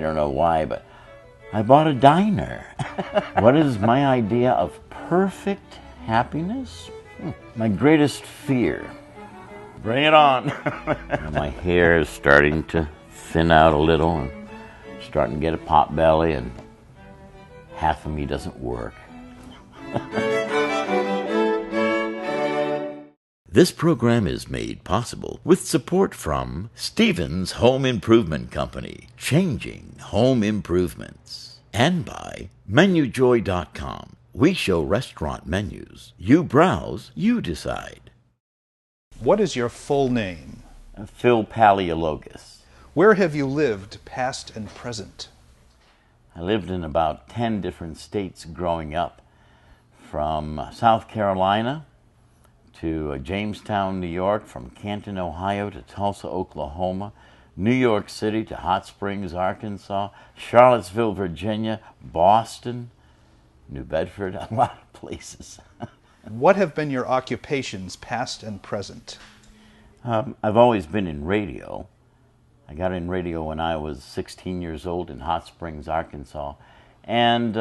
don't know why, but I bought a diner. What is my idea of perfect happiness? My greatest fear. Bring it on. My hair is starting to thin out a little and starting to get a pot belly, and half of me doesn't work. This program is made possible with support from Stevens Home Improvement Company, changing home improvements, and by MenuJoy.com. We show restaurant menus. You browse, you decide. What is your full name? Phil Paleologos. Where have you lived, past and present? I lived in about 10 different states growing up, from South Carolina to Jamestown, New York, from Canton, Ohio to Tulsa, Oklahoma, New York City to Hot Springs, Arkansas, Charlottesville, Virginia, Boston, New Bedford, a lot of places. What have been your occupations, past and present? I've always been in radio. I got in radio when I was 16 years old in Hot Springs, Arkansas, and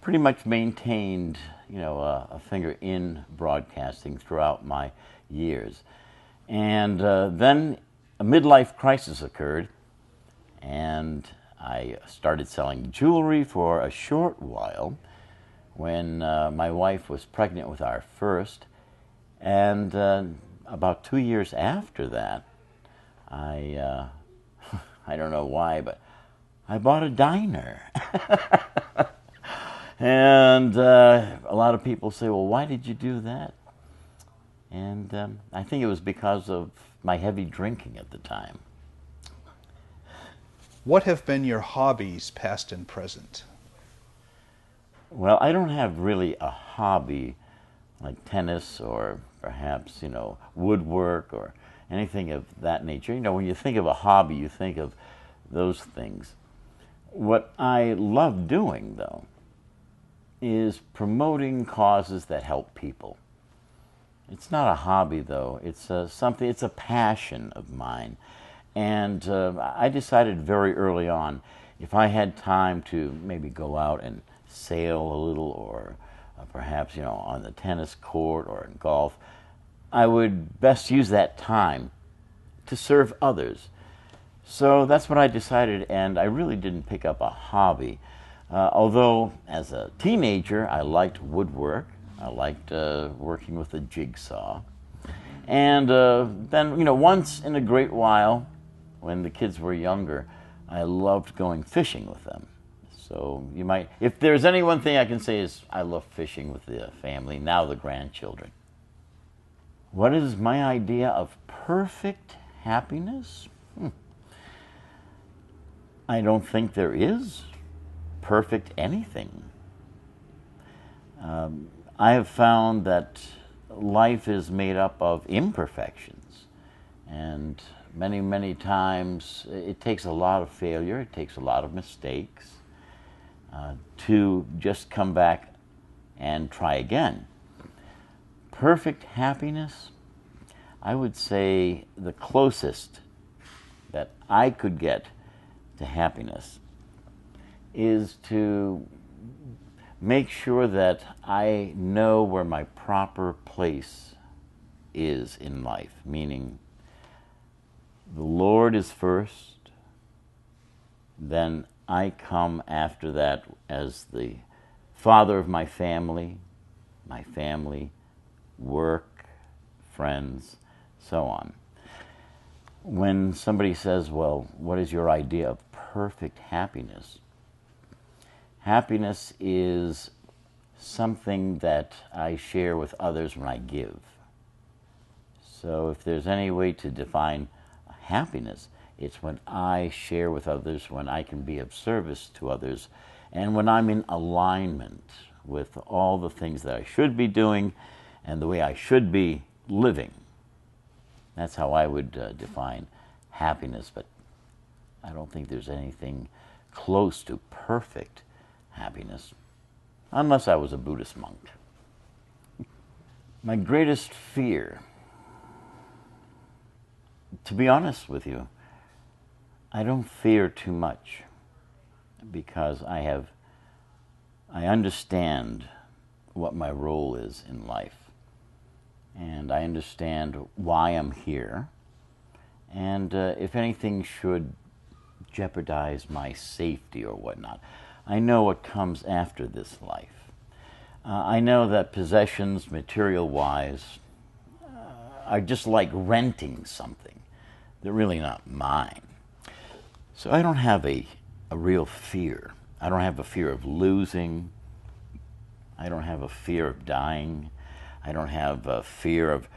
pretty much maintained, a finger in broadcasting throughout my years. And then a midlife crisis occurred, and I started selling jewelry for a short while when my wife was pregnant with our first. And about 2 years after that, I don't know why, but I bought a diner. And a lot of people say, well, why did you do that? And I think it was because of my heavy drinking at the time. What have been your hobbies, past and present? Well, I don't have really a hobby like tennis or perhaps, woodwork or anything of that nature. When you think of a hobby, you think of those things. What I love doing, though, is promoting causes that help people. It's not a hobby, though. It's it's a passion of mine. And I decided very early on, if I had time to maybe go out and sail a little, or perhaps, on the tennis court or in golf, I would best use that time to serve others. So that's what I decided, and I really didn't pick up a hobby. Although, as a teenager, I liked woodwork. I liked working with a jigsaw. And then, once in a great while, when the kids were younger, I loved going fishing with them. So if there's any one thing I can say is I love fishing with the family, now the grandchildren. What is my idea of perfect happiness? I don't think there is perfect anything. I have found that life is made up of imperfections, and many, many times it takes a lot of failure, it takes a lot of mistakes to just come back and try again. Perfect happiness, I would say the closest that I could get to happiness is to make sure that I know where my proper place is in life, meaning the Lord is first, then I come after that as the father of my family, work, friends, so on. When somebody says, well, what is your idea of perfect happiness? Happiness is something that I share with others when I give. So if there's any way to define happiness, it's when I share with others, when I can be of service to others, and when I'm in alignment with all the things that I should be doing and the way I should be living. That's how I would define happiness, but I don't think there's anything close to perfect happiness, unless I was a Buddhist monk. My greatest fear, to be honest with you, I don't fear too much. because I understand what my role is in life, and I understand why I'm here, and if anything should jeopardize my safety or whatnot, I know what comes after this life. I know that possessions, material-wise, are just like renting something. They're really not mine. So I don't have a real fear. I don't have a fear of losing. I don't have a fear of dying. I don't have a fear of,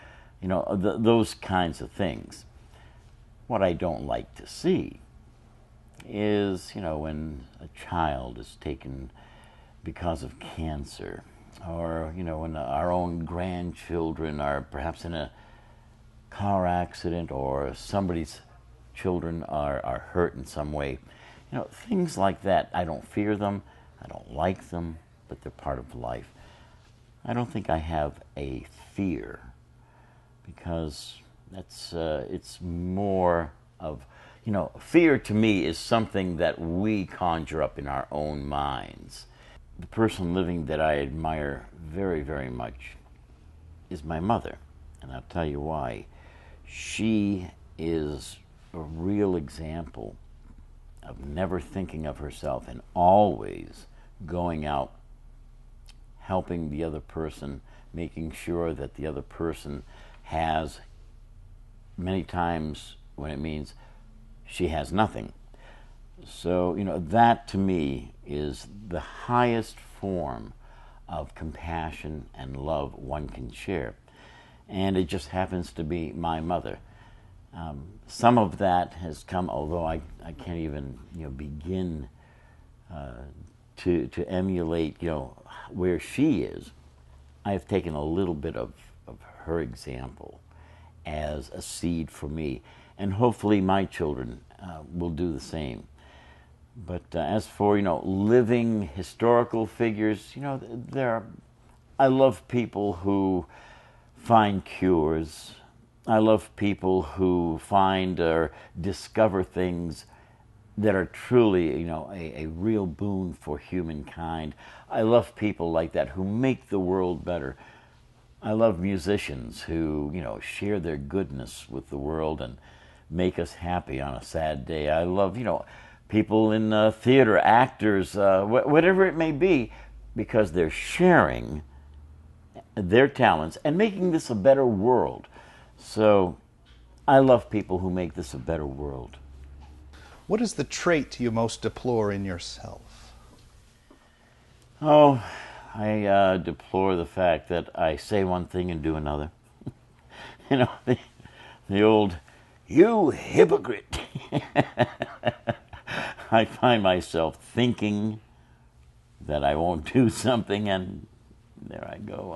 those kinds of things. What I don't like to see is, when a child is taken because of cancer, or, when our own grandchildren are perhaps in a car accident, or somebody's children are hurt in some way. Things like that. I don't fear them. I don't like them, but they're part of life. I don't think I have a fear, because it's more of, fear to me is something that we conjure up in our own minds. The person living that I admire very, very much is my mother, and I'll tell you why. She is a real example of never thinking of herself and always going out, helping the other person, making sure that the other person has, many times when it means she has nothing. So, that to me is the highest form of compassion and love one can share. And it just happens to be my mother. Some of that has come, although I can't even begin to emulate where she is. I have taken a little bit of her example as a seed for me, and hopefully my children will do the same. But as for living historical figures, I love people who find cures. I love people who find or discover things that are truly, a real boon for humankind. I love people like that who make the world better. I love musicians who, share their goodness with the world and make us happy on a sad day. I love, people in theater, actors, whatever it may be, because they're sharing their talents and making this a better world. So I love people who make this a better world. What is the trait you most deplore in yourself? Oh, I deplore the fact that I say one thing and do another. The old, "You hypocrite." I find myself thinking that I won't do something, and there I go.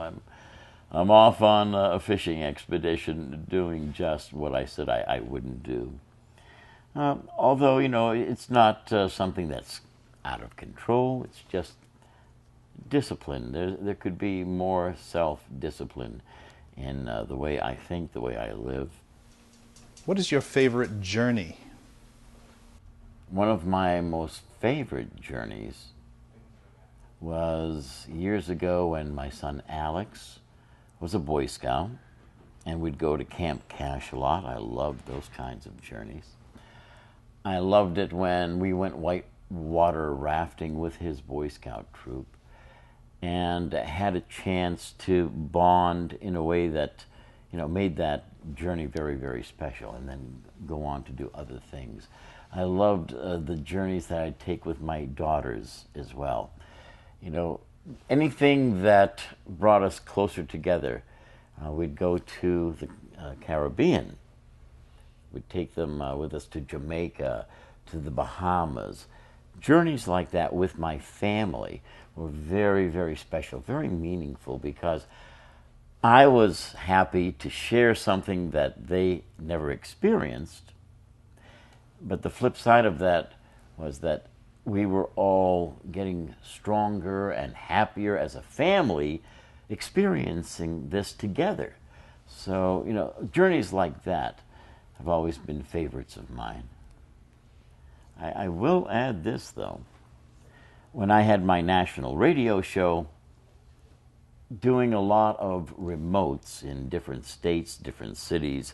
I'm off on a fishing expedition doing just what I said I wouldn't do. Although, it's not something that's out of control. It's just discipline. There could be more self-discipline in the way I think, the way I live. What is your favorite journey? One of my most favorite journeys was years ago when my son Alex was a Boy Scout, and we'd go to Camp Cache a lot. I loved those kinds of journeys. I loved it when we went whitewater rafting with his Boy Scout troop and had a chance to bond in a way that, made that journey very, very special, and then go on to do other things. I loved the journeys that I'd take with my daughters as well. Anything that brought us closer together. We'd go to the Caribbean. We'd take them with us to Jamaica, to the Bahamas. Journeys like that with my family were very, very special, very meaningful, because I was happy to share something that they never experienced. But the flip side of that was that we were all getting stronger and happier as a family, experiencing this together. So, journeys like that have always been favorites of mine. I will add this, though. when I had my national radio show, doing a lot of remotes in different states, different cities,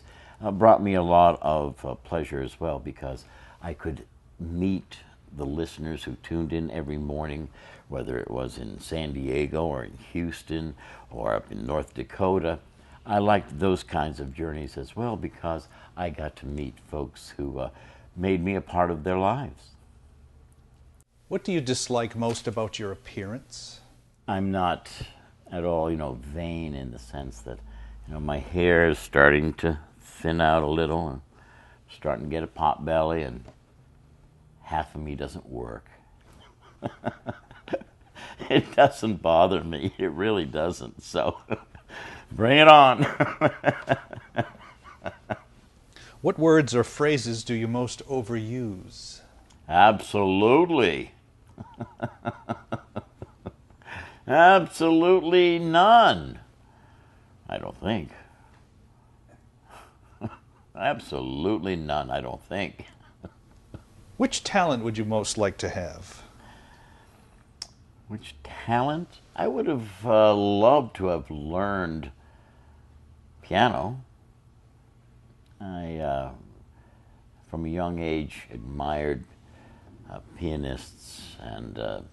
brought me a lot of pleasure as well, because I could meet the listeners who tuned in every morning, whether it was in San Diego or in Houston or up in North Dakota. I liked those kinds of journeys as well, because I got to meet folks who made me a part of their lives. What do you dislike most about your appearance? I'm not at all, vain in the sense that, my hair is starting to thin out a little and starting to get a pot belly, and half of me doesn't work. It doesn't bother me. It really doesn't. So bring it on. What words or phrases do you most overuse? Absolutely. Absolutely none. I don't think. Absolutely none, I don't think. Which talent would you most like to have? Which talent? I would have loved to have learned piano. I, from a young age, admired pianists and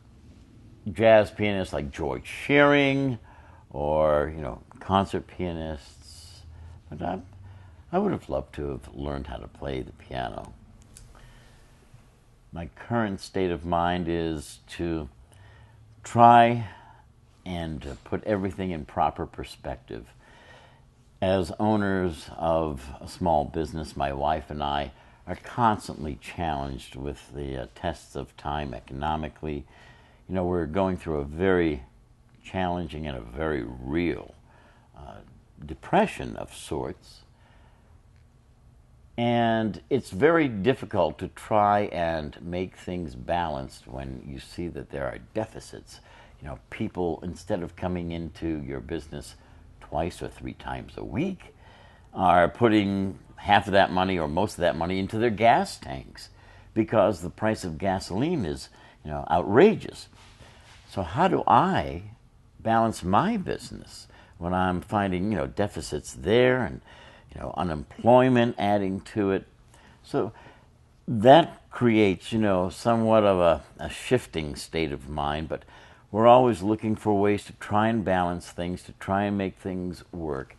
jazz pianists like George Shearing, or concert pianists. But I would have loved to have learned how to play the piano. My current state of mind is to try and put everything in proper perspective. As owners of a small business, my wife and I are constantly challenged with the tests of time economically. We're going through a very challenging and a very real depression of sorts. And it's very difficult to try and make things balanced when you see that there are deficits. People, instead of coming into your business twice or three times a week, are putting half of that money or most of that money into their gas tanks, because the price of gasoline is, outrageous. So how do I balance my business when I'm finding, deficits there and, unemployment adding to it? So that creates, somewhat of a shifting state of mind, but we're always looking for ways to try and balance things, to try and make things work.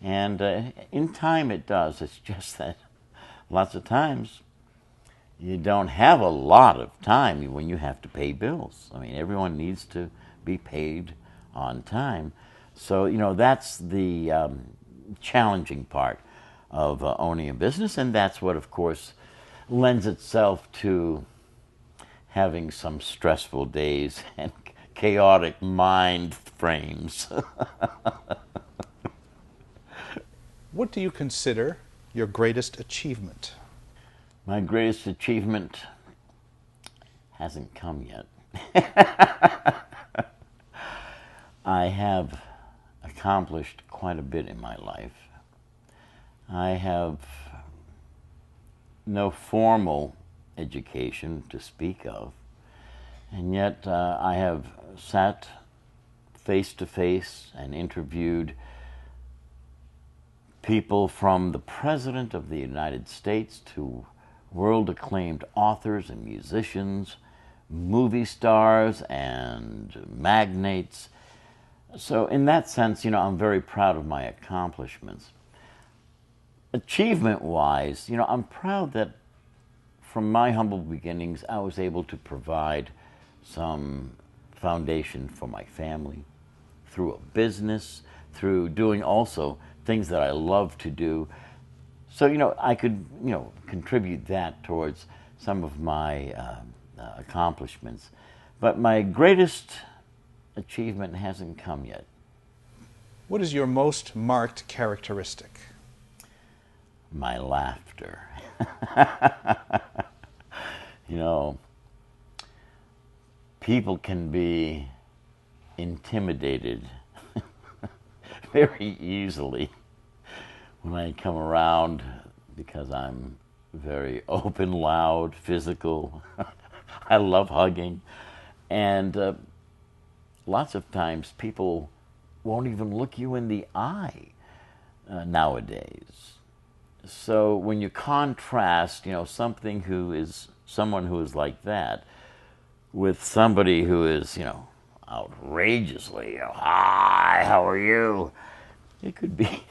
And in time it does. It's just that lots of times you don't have a lot of time when you have to pay bills. I mean, everyone needs to be paid on time. So, that's the challenging part of owning a business, and that's what, of course, lends itself to having some stressful days and chaotic mind frames. What do you consider your greatest achievement? My greatest achievement hasn't come yet. I have accomplished quite a bit in my life. I have no formal education to speak of, and yet I have sat face to face and interviewed people from the President of the United States to world-acclaimed authors and musicians, movie stars and magnates. So in that sense, I'm very proud of my accomplishments. Achievement-wise, I'm proud that from my humble beginnings, I was able to provide some foundation for my family through a business, through doing also things that I love to do. So, I could, contribute that towards some of my accomplishments. But my greatest achievement hasn't come yet. What is your most marked characteristic? My laughter. People can be intimidated very easily when I come around, because I'm very open, loud, physical. I love hugging. And lots of times people won't even look you in the eye nowadays. So when you contrast, someone who is like that with somebody who is, outrageously, hi, how are you? It could be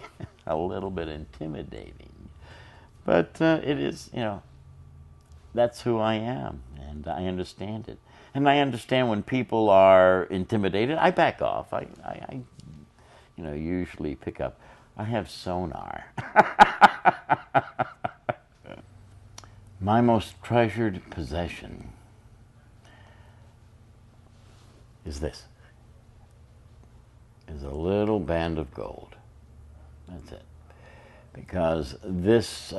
a little bit intimidating. But it is, that's who I am, and I understand it. And I understand when people are intimidated, I back off. I usually pick up. I have sonar. My most treasured possession is this. Is a little band of gold. That's it. Because this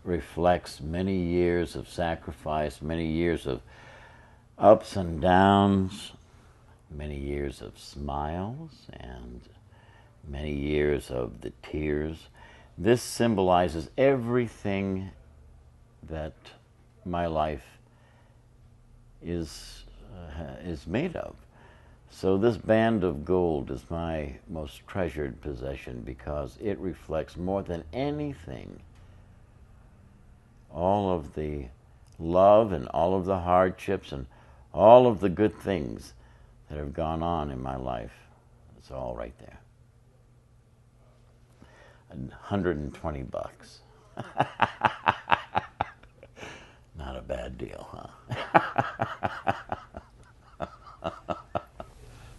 reflects many years of sacrifice, many years of ups and downs, many years of smiles, and many years of the tears. This symbolizes everything that my life is made of. So this band of gold is my most treasured possession because it reflects more than anything all of the love and all of the hardships and all of the good things that have gone on in my life. It's all right there. $120. Not a bad deal, huh?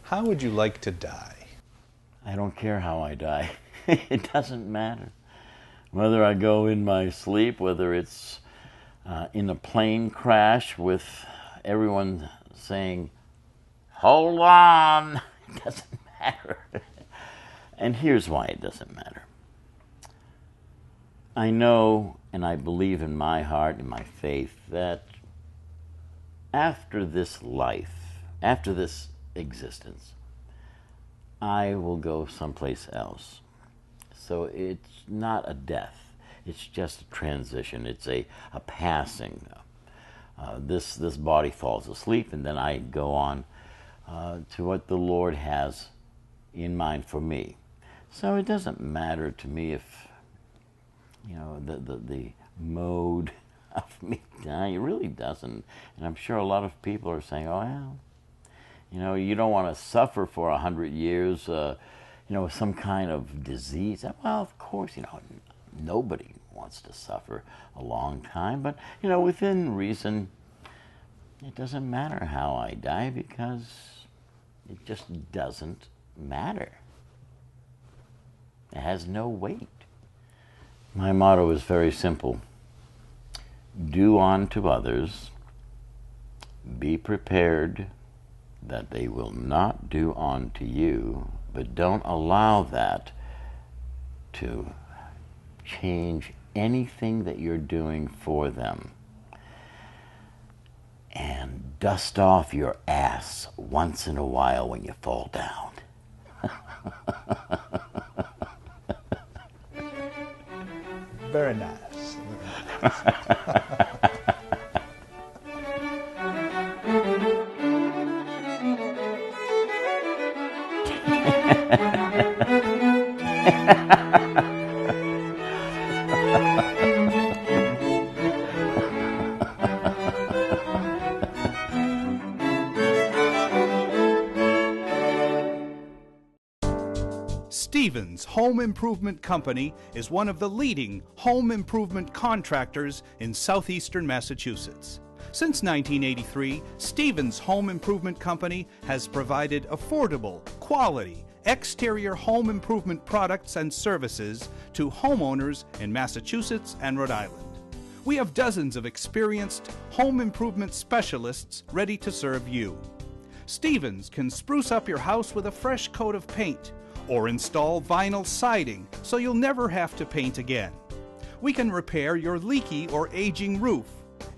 How would you like to die? I don't care how I die. It doesn't matter. Whether I go in my sleep, whether it's in a plane crash with everyone saying, hold on, it doesn't matter. And here's why it doesn't matter. I know and I believe in my heart and my faith that after this life, after this existence, I will go someplace else. So it's not a death. It's just a transition. It's a passing. This body falls asleep, and then I go on to what the Lord has in mind for me. So it doesn't matter to me if the mode of me dying. It really doesn't. And I'm sure a lot of people are saying, oh, well, you don't want to suffer for 100 years, with some kind of disease. Well, of course, nobody wants to suffer a long time. But, within reason, it doesn't matter how I die because it just doesn't matter. It has no weight. My motto is very simple. Do unto others, be prepared that they will not do unto you, but don't allow that to change anything that you're doing for them. And dust off your ass once in a while when you fall down. Very nice. Very nice. Stevens Home Improvement Company is one of the leading home improvement contractors in southeastern Massachusetts. Since 1983, Stevens Home Improvement Company has provided affordable, quality, exterior home improvement products and services to homeowners in Massachusetts and Rhode Island. We have dozens of experienced home improvement specialists ready to serve you. Stevens can spruce up your house with a fresh coat of paint or install vinyl siding so you'll never have to paint again. We can repair your leaky or aging roof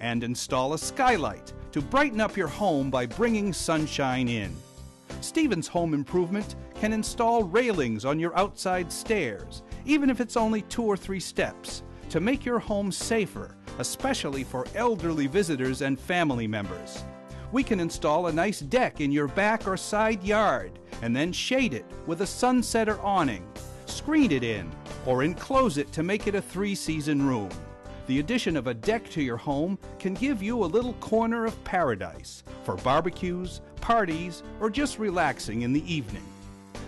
and install a skylight to brighten up your home by bringing sunshine in. Stevens Home Improvement can install railings on your outside stairs, even if it's only 2 or 3 steps, to make your home safer, especially for elderly visitors and family members. We can install a nice deck in your back or side yard and then shade it with a sunsetter awning, screen it in, or enclose it to make it a 3-season room. The addition of a deck to your home can give you a little corner of paradise for barbecues, parties, or just relaxing in the evening.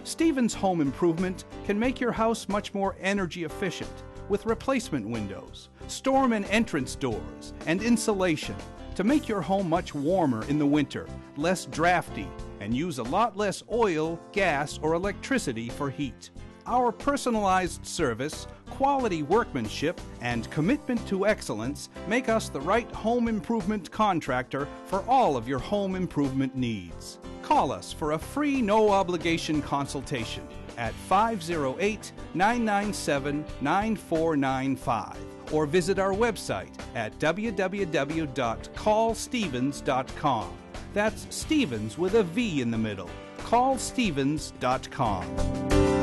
Stevens Home Improvement can make your house much more energy efficient with replacement windows, storm and entrance doors, and insulation to make your home much warmer in the winter, less drafty, and use a lot less oil, gas, or electricity for heat. Our personalized service, quality workmanship, and commitment to excellence make us the right home improvement contractor for all of your home improvement needs. Call us for a free no-obligation consultation at 508-997-9495 or visit our website at www.callstevens.com. That's Stevens with a V in the middle. Callstevens.com.